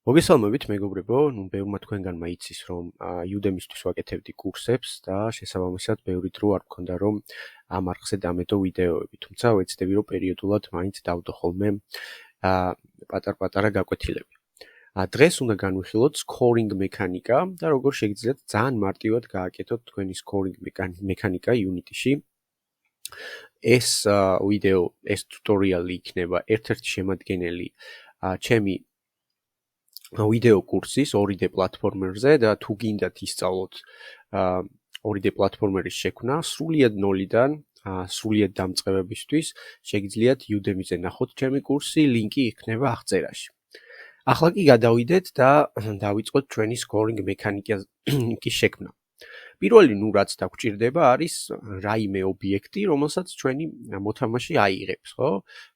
მოგესალმებით მეგობრებო, ბევრმა თქვენგანმა იცის, რომ უდემისთვის ვაკეთებდი კურსებს და შესაბამისად ბევრი დრო არ მქონდა, რომ ამ არხზე დამედო ვიდეოები, თუმცა ვეცდები, რომ პერიოდულად მაინც დავდო ხოლმე პატარ-პატარა გაკვეთილები. დღეს უნდა განვიხილოთ scoring მექანიკა და როგორ შეგიძლიათ ძალიან მარტივად გააკეთოთ თქვენი scoring მექანიკა Unity-ში. ეს ვიდეო, ეს ტუტორიალი იქნება ერთ-ერთი შემადგენელი ჩემი ვიდეო კურსის 2D პლატფორმაზე და თუ გინდათ ისწავლოთ 2D პლატფორმერის შექმნა სრულიად ნოლიდან, სრულიად დამწყებებისთვის, შეგიძლიათ უდემიზე ნახოთ ჩემი კურსი, ლინკი იქნება აღწერაში. ახლა კი გადავიდეთ და დავიწყოთ ჩვენი scoring მექანიკის შექმნა. პირველი, რაც დაგჭირდება, არის რაიმე ობიექტი, რომელსაც ჩვენი მოთამაშე აიღებს, ხო?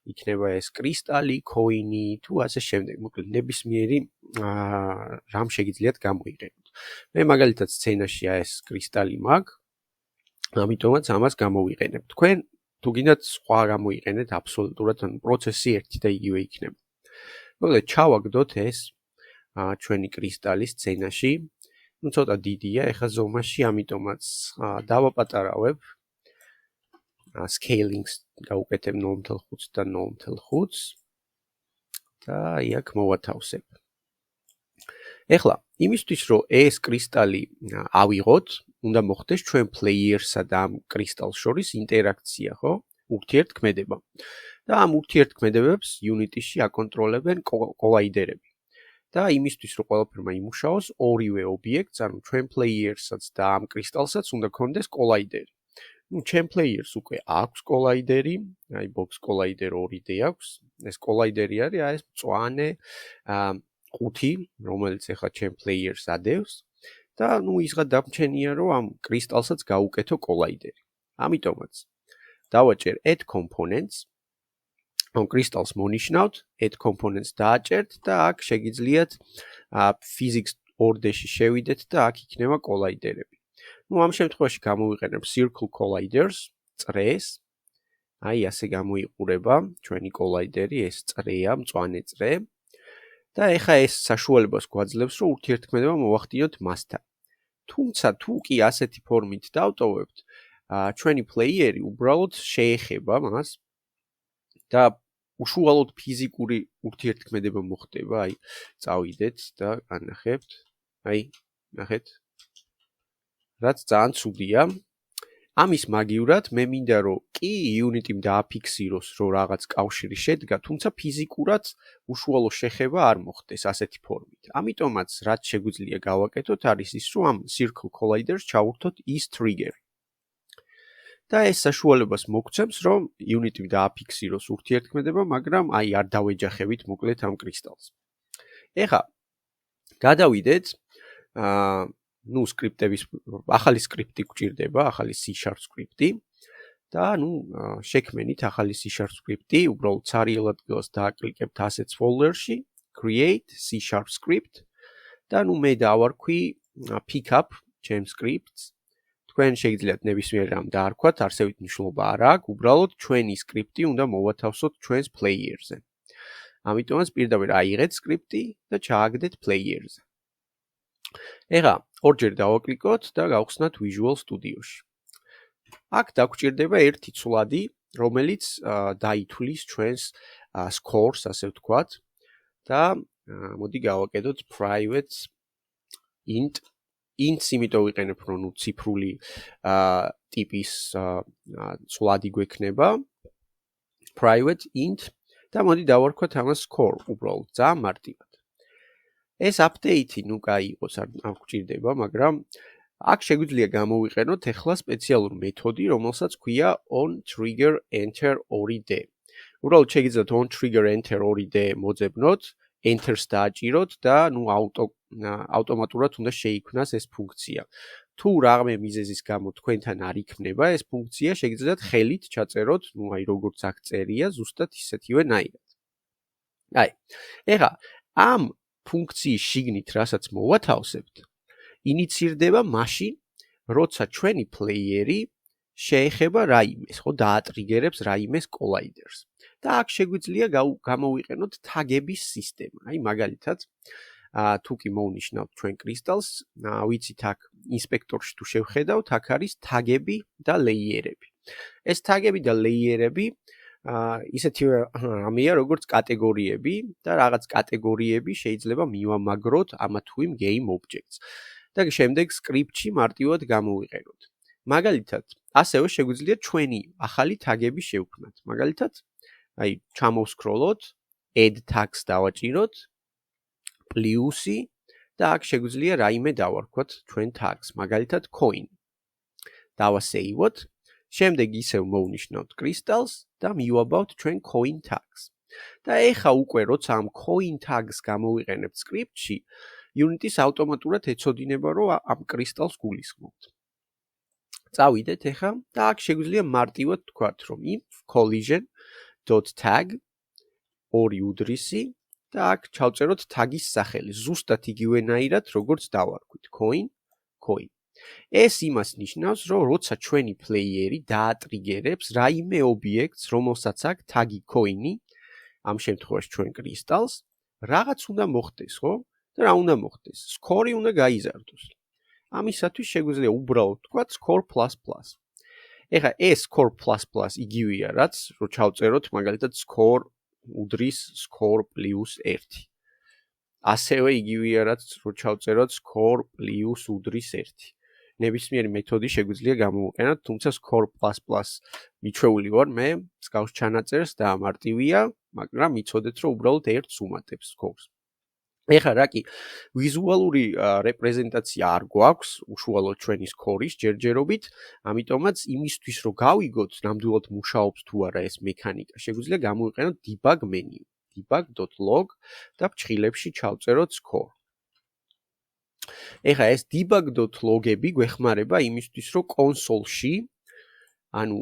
იქნება ეს კრისტალი, კოინი თუ ასე შემდეგ. მოკლედ ნებისმიერი რამ შეგიძლიათ გამოიყენოთ. მე მაგალითად სცენაში ეს კრისტალი მაქვს, ამიტომაც ამას გამოვიყენებ. თქვენ თუ გინდათ სხვა გამოიყენეთ, აბსოლუტურად პროცესი ერთი და იგივე იქნება. მოკლედ ჩავაგდოთ ეს ჩვენი კრისტალი სცენაში. Ну, ცოტა დიდია, ეხა ზომაში, ამიტომაც დავაპატარავებ. Scaling-ს გავუკეთებ 0.5 და 0.5 და აქ მოვათავსებ. ეხლა, იმისთვის, რომ ეს კრისტალი ავიღოთ, უნდა მოხდეს ჩვენ პლეიერსა და ამ კრისტალს შორის ინტერაქცია, ხო? ურთიერთქმედება. და ამ ურთიერთქმედებებს Unity-ში აკონტროლებენ კოლაიდერები. და იმისთვის, რომ ყველაფერმა იმუშაოს, ორივე ობიექტს, ანუ ჩვენ პლეიერსაც და ამ კრისტალსაც უნდა ქონდეს კოლაიდერი. ნუ ჩვენ პლეიერს უკვე აქვს კოლაიდერი, აი box collider 2D აქვს. ეს კოლაიდერი არის ეს მწვანე ყუთი, რომელიც ახლა ჩვენ პლეიერს ადევს და ნუ ისღა დამჩენია, რომ ამ კრისტალსაც გაუკეთო კოლაიდერი. ამიტომაც დავაჭერ add components ამ კრისტალს მონიშნავთ, add components დააჭერთ და აქ შეგიძლიათ physics order-ში შევიდეთ და აქ იქნება კოლაიდერები. ნუ ამ შემთხვევაში გამოვიყენებ circle colliders, წრეს. აი ასე გამოიყურება ჩვენი კოლაიდერი, ეს წრეა, მწვანე წრე. და ეხა ეს საშუალებას გვაძლევს, რომ ურთიერთქმედება მოვახდინოთ მასთან. თუმცა თუ კი ასეთი ფორმით დავტოვებთ, ჩვენი პლეიერი უბრალოდ შეეხება მას და უშუალოდ ფიზიკური ურთიერთქმედება მოხდება, აი, წავიდეთ და განახებთ. აი, ნახეთ. რაც ძალიან ცუდია. ამის მაგივრად მე მინდა რომ კი Unity-მ დააფიქსიროს, რომ რაღაც კავშირი შედგა, თუმცა ფიზიკურად უშუალო შეხება არ მოხდეს ასეთი ფორმით. ამიტომაც რაც შეგვიძლია გავაკეთოთ არის ის, რომ ამ circle colliders ჩავურთოთ is trigger. და ეს საშუალებას მოგცემს, რომ Unity-მ დააფიქსიროს ურთიერთქმედება, მაგრამ აი არ დავეჯახებით მოკლედ ამ კრისტალს. ეხლა გადავიდეთ ნუ სკრიპტების ახალი სკრიპტი გვჭირდება, ახალი C# სკრიპტი და ნუ შექმენით ახალი C# სკრიპტი, უბრალოდ ცარიელ ადგილას დააკლიკებთ assets folder-ში, create C# script და ნუ მე დავარქვი pick up ჩემ scripts. თქვენ შეგიძლიათ ნებისმიერ რამ დაარქვათ, არსებით მნიშვნელობა არ აქვს, უბრალოდ ჩვენი სკრიპტი უნდა მოვათავსოთ ჩვენს პლეიერზე. ამიტომაც პირდაპირ აიღეთ სკრიპტი და ჩააგდეთ პლეიერზე. ეხლა ორჯერ დავაკლიკოთ და გავხსნათ Visual Studio-ში. აქ დაგვჭირდება ერთი ცვლადი, რომელიც დაითვლის ჩვენს scores, ასე ვთქვათ, და მოდი გავაკეთოთ private int int იმიტომ ვიყენებ, რომ ნუ ციფრული ტიპის ცვლადი გვექნება. private int და მოდი დავარქვათ ამას score, უბრალოდ ძალიან მარტივად. ეს update-ი ნუ კაი იყოს, არ გვჭირდება, მაგრამ აქ შეგვიძლია გამოვიყენოთ ახლა სპეციალური მეთოდი, რომელსაც ქვია onTriggerEnter 2D. უბრალოდ შეგიძლიათ onTriggerEnter 2D მოძებნოთ, enter-ს დააჭიროთ და ნუ ავტომატურად უნდა შეიქმნას ეს ფუნქცია. თუ რამე მიზეზის გამო თქვენთან არ იქნება ეს ფუნქცია, შეგიძლიათ ხელით ჩაწეროთ, ნუ აი როგორც აქ წერია, ზუსტად ისეთივე ნაირად. აი, ეხლა ამ ფუნქციის შიგნით, რასაც მოვათავსებთ, ინიცირდება მაშინ, როცა ჩვენი პლეიერი შეეხება რაიმეს, ხო, დაატრიგერებს რაიმეს კოლაიდერს. და აქ შეგვიძლია გამოვიყენოთ თაგების სისტემა. აი მაგალითად, თუ კი მოვნიშნავთ ჩვენ კრისტალს, ვიცით აქ ინსპექტორში თუ შევხედავთ, აქ არის თაგები და ლეიერები. ეს თაგები და ლეიერები ისეთი რამეა, როგორც კატეგორიები და რაღაც კატეგორიები შეიძლება მივამაგროთ ამა თუ იმ გეიმ ობჯექტს. და შემდეგ სკრიპტში მარტივად გამოვიყენოთ. მაგალითად, ასევე შეგვიძლია ჩვენი ახალი თაგები შევქმნათ. მაგალითად, ჩამოვსკროლოთ, add tags დავაჭიროთ, პლუსი და აქ შეგვიძლია რაიმე დავარქვათ ჩვენ tags, მაგალითად coin. დავასეივოთ, შემდეგ ისევ მოვნიშნავთ კრისტალს და მივაბავთ ჩვენ coin tags. და ეხა უკვე როცა ამ coin tags გამოვიყენებთ სკრიპტში, Unity-ს ავტომატურად ეცოდინება, რომ ამ კრისტალს გულისხმობთ. წავიდეთ ეხა და აქ შეგვიძლია მარტივად ვთქვათ, რომ inf collision.tag ორი უდრისი და აქ ჩავწეროთ თაგის სახელი, ზუსტად იგივენაირად, როგორც დავარქვით, coin. ეს იმას ნიშნავს, რომ როცა ჩვენი პლეიერი დაატრიგერებს რაიმე ობიექტს, რომელსაც აქვს თაგი coin-ი, ამ შემთხვევაში ჩვენ კრისტალს, რაღაც უნდა მოხდეს, ხო? და რა უნდა მოხდეს? Score უნდა გაიზარდოს. ამისათვის შეგვიძლია უბრალოდ ვთქვათ score++. ეხლა ეს score++ იგივეა, რაც რო ჩავწეროთ მაგალითად score უდრის score +1. ასევე იგივეა, რაც რო ჩავწეროთ score +უდრის 1. ნებისმიერი მეთოდი შეგვიძლია გამოვიყენოთ, თუმცა score++ მიჩვეული ვარ მე მსგავს ჩანაწერს და მარტივია, მაგრამ იცოდეთ, რომ უბრალოდ ერთს უმატებს scores. ეხლა რა კი ვიზუალური რეპრეზენტაცია არ გვაქვს უშუალოდ ჩვენი სკორის ჯერჯერობით, ამიტომაც იმისთვის რომ გავიგოთ ნამდვილად მუშაობს თუ არა ეს მექანიკა, შეგვიძლია გამოვიყენოთ debug menu, debug.log და ფრჩხილებში ჩავწეროთ score. ეხლა ეს debug.log-ები გვეხმარება იმისთვის, რომ კონსოლში ანუ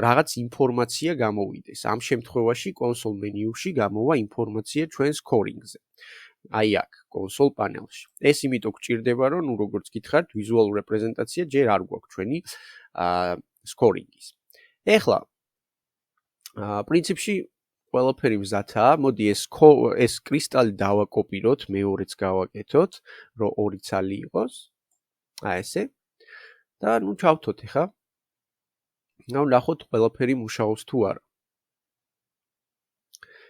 რაღაც ინფორმაცია გამოვიდეს. ამ შემთხვევაში კონსოლ მენიუში გამოვა ინფორმაცია ჩვენ scoring-ზე. აი აქ, კონსოლ პანელში. ეს იმიტომ გვჭირდება, რომ როგორც გითხარით, ვიზუალური რეპრეზენტაცია ჯერ არ გვაქვს ჩვენი scoring-ის. ეხლა პრინციპში ყველაფერი მზადაა. მოდი ეს კრისტალი დავაკოპიროთ, მეორეც გავაკეთოთ, რომ ორი ცალი იყოს. ესე. და ჩავთოთ ეხლა. ნახოთ ყველაფერი მუშაობს თუ არა.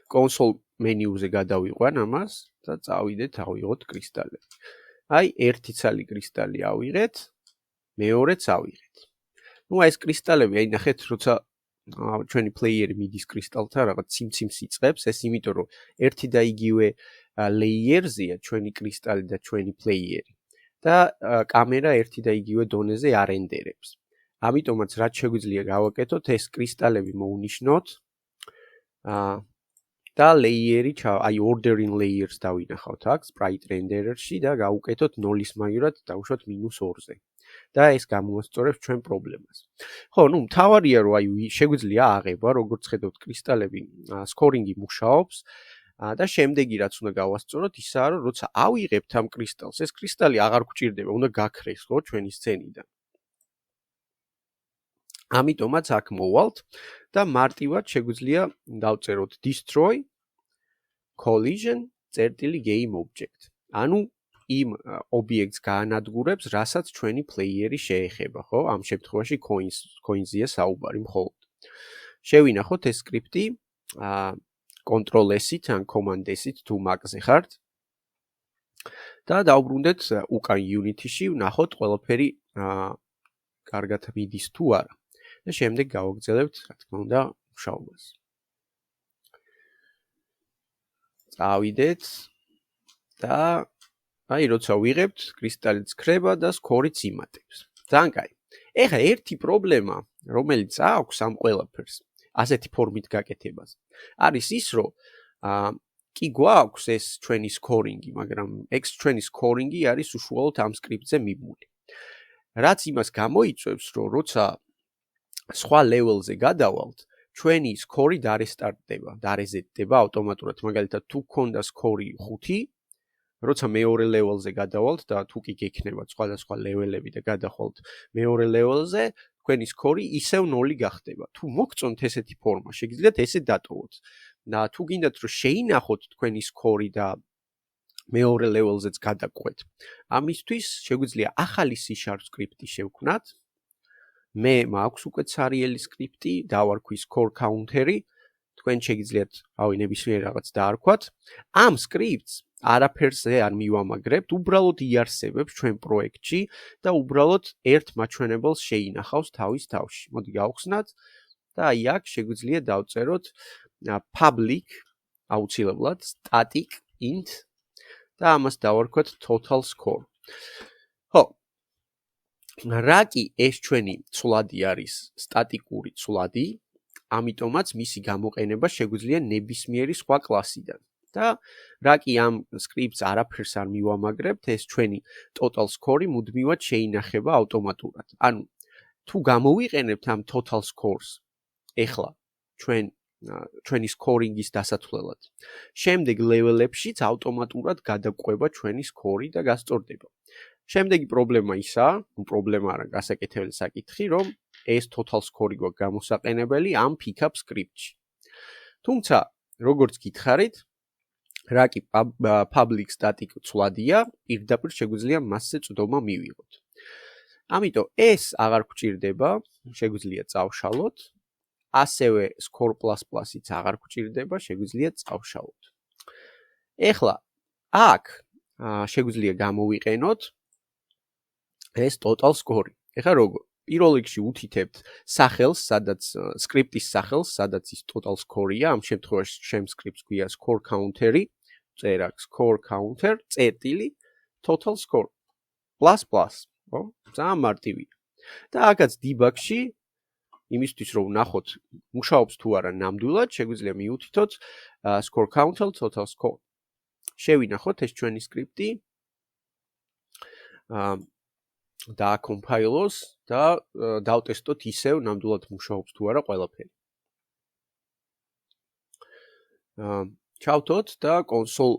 კონსოლ მენიუზე გადავიყვან ამას და წავიდეთ ავიღოთ კრისტალები. აი, ერთი ცალი კრისტალი ავიღეთ, მეორეც ავიღეთ. ეს კრისტალები, აი ნახეთ, როცა ჩვენი პლეიერი მიდის კრისტალთან, რაღაც ციმციმს იწყებს, ეს იმიტომ რომ ერთი და იგივე ლეიერზეა ჩვენი კრისტალი და ჩვენი პლეიერი. და კამერა ერთი და იგივე დონეზე არ ენდერებს. ამიტომაც რაც შეგვიძლია გავაკეთოთ, ეს კრისტალები მოვნიშნოთ. და ლეიერი აი order in layers დავინახავთ აქ sprite renderer-ში და გავუკეთოთ 0-ის მაივრად დავუშვათ -2-ზე. და ეს გამოასწორებს ჩვენ პრობლემას. ხო, მთავარია რომ აი შეგვიძლია აღება, როგორც ხედავთ კრისტალები, scoring-ი მუშაობს და შემდეგი რაც უნდა გავასწოროთ, ისაა რომ როცა ავიღებთ ამ კრისტალს, ეს კრისტალი აღარ გვჭირდება, უნდა გაქრეს, ხო, ჩვენი სცენიდან. ამიტომაც აქ მოვალთ და მარტივად შეგვიძლია დავწეროთ destroy collision game object. ანუ იმ ობიექტს გაანადგურებს, რასაც ჩვენი პლეიერი შეეხება, ხო? ამ შემთხვევაში coins-ია საუბარი მხოლოდ. შევინახოთ ეს სკრიპტი Ctrl+S-ით ან Command+S-ით თუ Mac-ზე ხართ. და დავბრუნდეთ უკან Unity-ში, ვნახოთ ყველაფერი კარგად მიდის თუ არა. და შემდეგ გავაგრძელებთ, რა თქმა უნდა, მუშაობას. წავიდეთ და აი როცა ვიღებთ, კრისტალიც ქრება და სკორიც იმატებს. ძალიან კაი. ეხლა ერთი პრობლემა, რომელიც აქვს ამ ყველაფერს, ასეთი ფორმით გაკეთებას, არის ის, რომ კი გვაქვს ეს ჩვენი scoring-ი, მაგრამ ეს ჩვენი scoring-ი არის უშუალოდ ამ სკრიპტზე მიბმული. რაც იმას გამოიწვევს, რომ როცა სხვა level-ზე გადავალთ, ჩვენი score-ი დარეზეტდება ავტომატურად. მაგალითად, თუ გქონდა score 5, როცა მეორე level-ზე გადავალთ და თუ კი გექნებათ სხვადასხვა level-ები და გადახვალთ მეორე level-ზე, თქვენი score-ი ისევ 0 გახდება. თუ მოგწონთ ესეთი ფორმა, შეგიძლიათ ესე დატოვოთ. და თუ გინდათ რომ შეინახოთ თქვენი score-ი და მეორე level-ზეც გადაგყვეთ. ამისთვის შეგვიძლია ახალი C# სკრიპტი შევქმნათ. მე მაქვს უკვე ცარიელი სკრიპტი, დავარქვი score counter-ი. თქვენ შეგიძლიათ ნებისმიერ რაღაც დაარქვათ. ამ სკრიპტს არაფერზე არ მივამაგრებთ, უბრალოდ იარსებებს ჩვენ პროექტში და უბრალოდ ერთ მაჩვენებელს შეინახავს თავის თავში. მოდი გავხსნათ და აი აქ შეგვიძლია დავწეროთ public აუცილებლად static int და ამას დავარქვათ total score. ხო. რა კი ეს ჩვენი ცვლადი არის სტატიკური ცვლადი, ამიტომაც მისი გამოყენება შეგვიძლია ნებისმიერი სხვა კლასიდან. და რა კი ამ სკრიპტს არაფერს არ მივამაგრებთ, ეს ჩვენი total score მუდმივად შეინახება ავტომატურად. ანუ თუ გამოვიყენებთ ამ total scores ეხლა ჩვენი scoring-ის დასათვლელად, შემდეგ level-ებშიც ავტომატურად გადაგვყვება ჩვენი score და გასწორდება. შემდეგი პრობლემა ისაა, პრობლემა არა, გასაკეთებელი საკითხი, რომ ეს total score გვაქვს გამოსაყენებელი ამ pickup script-ში. თუმცა, როგორც გითხარით, რა კი public static ცვლადია, პირდაპირ შეგვიძლია მასზე წვდომა მივიღოთ. ამიტომ ეს აღარ გვჭირდება, შეგვიძლია წავშალოთ. ასევე score++-იც აღარ გვჭირდება, შეგვიძლია წავშალოთ. ეხლა აქ შეგვიძლია გამოვიყენოთ ეს total score. ეხლა როგორ? პირველ რიგში უთითებთ სახელს, სადაც სკრიპტის სახელს, სადაც ის total score-ია, ამ შემთხვევაში ჩემ სკრიპტს გვია score counter-ი, წერ აქ score counter, წერტილი, total score, plus, ხო? ძალიან მარტივია. და აქაც debug-ში იმისთვის რომ ვნახოთ მუშაობს თუ არა ნამდვილად, შეგვიძლია მიუთითოთ score counter, total score. შევინახოთ ეს ჩვენი სკრიპტი. დააკომპაილოს და დავტესტოთ ისევ ნამდვილად მუშაობს თუ არა ყველაფერი. ჩავთოთ და კონსოლ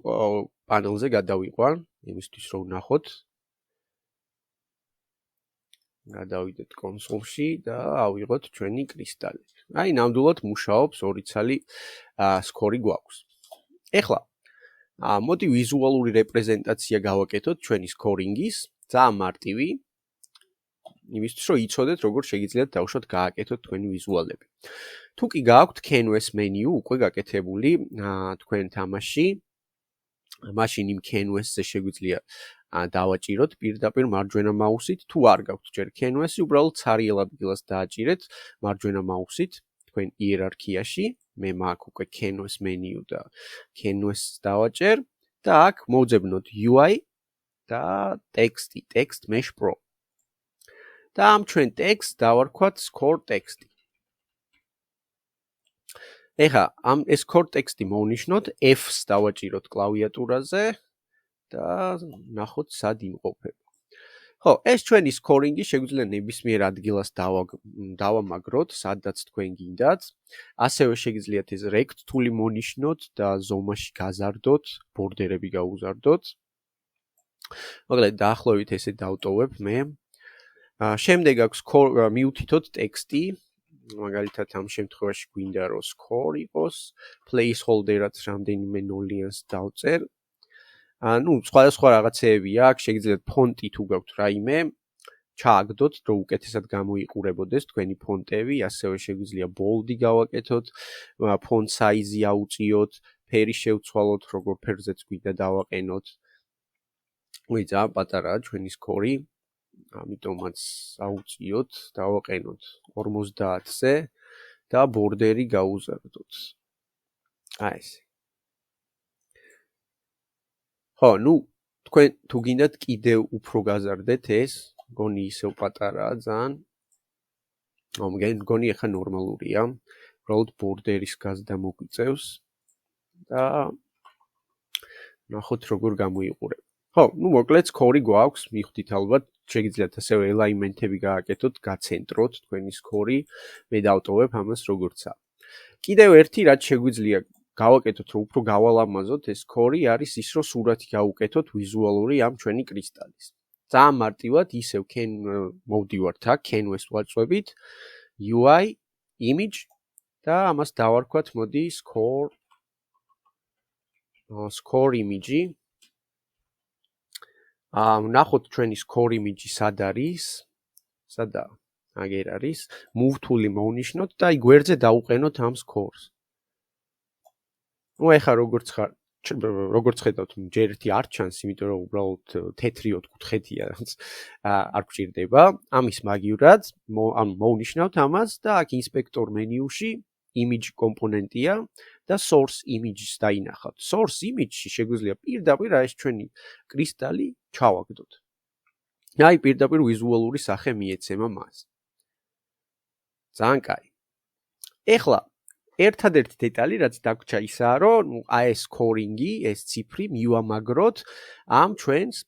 პანელზე გადავიყვან, იმისთვის რომ ვნახოთ. გადავიდეთ კონსოლში და ავიღოთ ჩვენი კრისტალი. აი ნამდვილად მუშაობს, ორი ცალი სკორი გვაქვს. ეხლა მოდი ვიზუალური რეპრეზენტაცია გავაკეთოთ ჩვენი scoring-ის, ძალიან მარტივი. იმისთვის რომ იცოდეთ როგორ შეგიძლიათ დავუშვათ გააკეთოთ თქვენი ვიზუალები. თუ კი გააქვთ canvas menu უკვე გაკეთებული თქვენ თამაში, მაშინ იმ canvas-ზე შეგვიძლია დავაჭიროთ პირდაპირ მარჯვენა მაუსით, თუ არ გაქვთ ჯერ canvas-ი, უბრალოდ ცარიელ ადგილას დააჭირეთ მარჯვენა მაუსით თქვენ იერარქიაში. მე მაქვს უკვე canvas menu და canvas-ს დავაჭერ და აქ მოვძებნოთ UI და ტექსტი, text mesh pro. და ამ ჩვენ ტექსტს დავარქვათ score text-ი. ეხლა ამ score text-ი მოვნიშნოთ, F-ს დავაჭიროთ კლავიატურაზე და ნახოთ სად იმყოფება. ხო, ეს ჩვენი scoring-ი შეგვიძლია ნებისმიერ ადგილას დავამაგროთ, სადაც თქვენ გინდათ. ასევე შეგიძლიათ ეს rect თული მონიშნოთ და ზომაში გაზარდოთ, ბორდერები გაუზარდოთ. მოკლედ დაახლოებით ესე დავტოვებ მე. შემდეგ აქვს მიუთითოთ ტექსტი, მაგალითად ამ შემთხვევაში გვინდა რომ score იყოს, placeholder-ად რამდენიმე ნოლიანს დავწერ. ნუ სხვადასხვა რაღაცეები აქვს, შეგიძლიათ ფონტი თუ გაქვთ რაიმე, ჩააგდოთ, რომ უკეთესად გამოიყურებოდეს თქვენი ფონტები, ასევე შეგვიძლია bold-ი გავაკეთოთ, font size-ი აუწიოთ, ფერი შევცვალოთ, როგორ ფერზეც გვინდა დავაყენოთ. ძალიან პატარაა ჩვენი score-ი. ამიტომაც აუწიოთ, დავაყენოთ 50-ზე და ბორდერი გაუზარდოთ. აი ესე. ხო, ნუ თქვენ თუ გინდათ კიდევ უფრო გაზარდეთ ეს, გონი ისევ პატარაა ძალიან. მგონი ახლა ნორმალურია. უბრალოდ ბორდერის გაზდა მოგვიწევს და ნახოთ როგორ გამოიყურება. ხო, ნუ მოკლედ score გვაქვს, მიხვდით ალბათ, შეგიძლიათ ასევე ელემენტები გააკეთოთ, გაცენტროთ თქვენი score, მე დავტოვებ ამას როგორცაა. კიდევ ერთი რაც შეგვიძლია გავაკეთოთ, რომ უფრო გავალამაზოთ ეს score არის ის, რომ სურათი გავუკეთოთ ვიზუალური ამ ჩვენი კრისტალის. ძალიან მარტივად ისევ მოვდივართ აქ canvas ვაწვევით, UI, image და ამას დავარქვათ მოდი score image-ი. ნახოთ ჩვენი score image სად არის, სადაა, აგერ არის, move tool-ი მოვნიშნოთ და აი გვერდზე დავუყენოთ ამ scores. ეხლა როგორც ხედავთ, ჯერ ერთი არ ჩანს, იმიტომ რომ უბრალოდ თეთრი ოთხკუთხედია, რაც არ გვჭირდება. ამის მაგივრად მოვნიშნავთ ამას და აქ ინსპექტორ მენიუში image კომპონენტია და source image-ს დაინახავთ. Source image-ში შეგვიძლია პირდაპირ ეს ჩვენი კრისტალი ჩავაგდოთ. აი პირდაპირ ვიზუალური სახე მიეცემა მას. ძალიან კაი. ეხლა ერთადერთი დეტალი, რაც დაგვრჩა ისაა, რომ ეს scoring-ი, ეს ციფრი მივამაგროთ ამ ჩვენს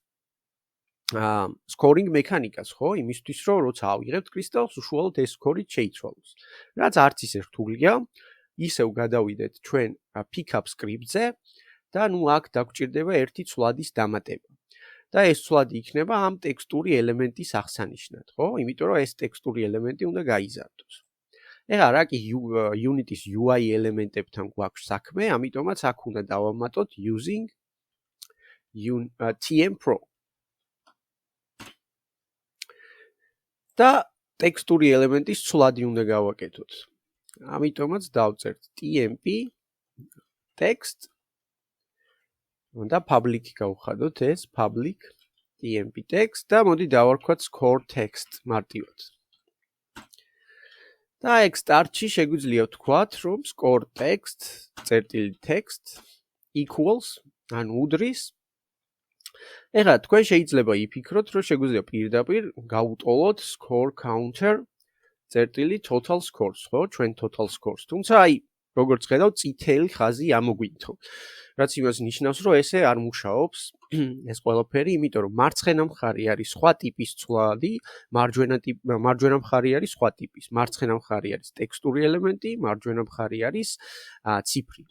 scoring მექანიკას, ხო? იმისთვის, რომ როცა ავიღებთ კრისტალს, უშუალოდ ეს score-ით შეიცვალოს. რაც არც ისე რთულია, ისევ გადავიდეთ ჩვენ pick-up script-ზე და აქ დაგვრჩირდება ერთი ცვლადის დამატება. და ეს ცვლადი იქნება ამ ტექსტური ელემენტის აღსანიშნად, ხო? იმიტომ რომ ეს ტექსტური ელემენტი უნდა გაიზარდოს. ეხლა რა კი unit-ის UI ელემენტებთან გვაქვს საქმე, ამიტომაც აქ უნდა დავამატოთ using TM Pro. და ტექსტური ელემენტის ცვლადი უნდა გავაკეთოთ. ამიტომაც დავწერთ TMP text და public გავხადოთ ეს public TMP text და მოდი დავარქვათ score text მარტივად. და ეგ start-ში შეგვიძლია ვთქვათ, რომ score text text equals ან უდრის. ეხლა თქვენ შეიძლება იფიქროთ, რომ შეგვიძლია პირდაპირ გავუტოლოთ score counter total scores, ხო, ჩვენ total scores. თუმცა აი, როგორც ხედავთ, წითელი ხაზი ამოგვინთო. რაც იმას ნიშნავს, რომ ესე არ მუშაობს ეს ყველაფერი, იმიტომ რომ მარცხენა მხარე არის სხვა ტიპის ცვლადი, მარჯვენა მხარე არის სხვა ტიპის. მარცხენა მხარე არის ტექსტური ელემენტი, მარჯვენა მხარე არის ციფრი.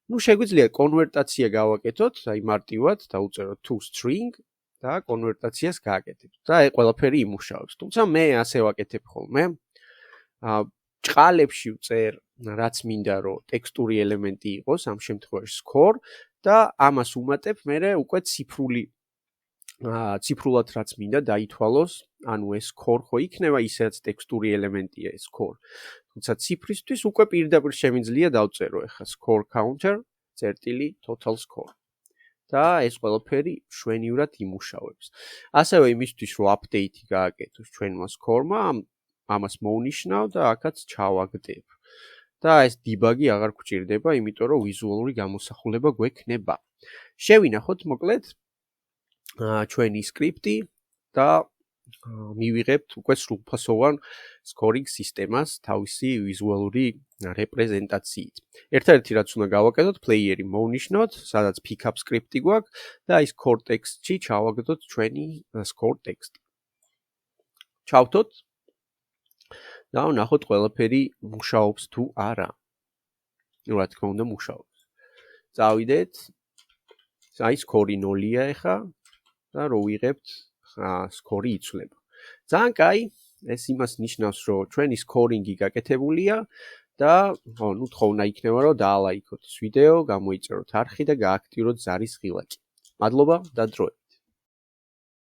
შეგვიძლია კონვერტაცია გავაკეთოთ, აი მარტივად დავუწეროთ to string და კონვერტაციას გააკეთებთ. და ეს ყველაფერი იმუშავებს. თუმცა მე ასე ვაკეთებ ხოლმე. ჭყალებში ვწერ, რაც მინდა რომ ტექსტური ელემენტი იყოს, ამ შემთხვევაში score და ამას უმატებ მე უკვე ციფრულად რაც მინდა დაითვალოს, ანუ ეს score ხო იქნება ისედაც ტექსტური ელემენტია ეს score. თუმცა ციფრისთვის უკვე პირდაპირ შემიძლია დავწერო ახლა score counter total score. და ეს ყველაფერი შვენივრად იმუშავებს. ასევე იმისთვის რომ update-ი გააკეთოს ჩვენმა score-მა, ამას მოვნიშნავ და აქაც ჩავაგდებ. და ეს დებაგი აღარ გვჭირდება, იმიტომ რომ ვიზუალური გამოსახულება გვექნება. შევინახოთ მოკლედ ჩვენი სკრიპტი და მივიღებთ უკვე სრულფასოვან scoring სისტემას თავისი ვიზუალური რეპრეზენტაციით. ერთადერთი რაც უნდა გავაკეთოთ, პლეიერი მოვნიშნოთ, სადაც pick-up script-ი გვაქვს და ის core text-ში ჩავაგდოთ ჩვენი score text. ჩავთოთ და ვნახოთ ყველაფერი მუშაობს თუ არა. რა თქმა უნდა მუშაობს. წავიდეთ. აი score-ი 0-ია ახლა და რო ვიღებთ score-ი იცვლება. ძალიან კაი, ეს იმას ნიშნავს, რომ ჩვენი scoring-ი გაკეთებულია და თხოვნა იქნება, რომ დაალაიქოთ ეს ვიდეო, გამოიწეროთ არხი და გააქტიუროთ ზარის ღილაკი. მადლობა და დროებით.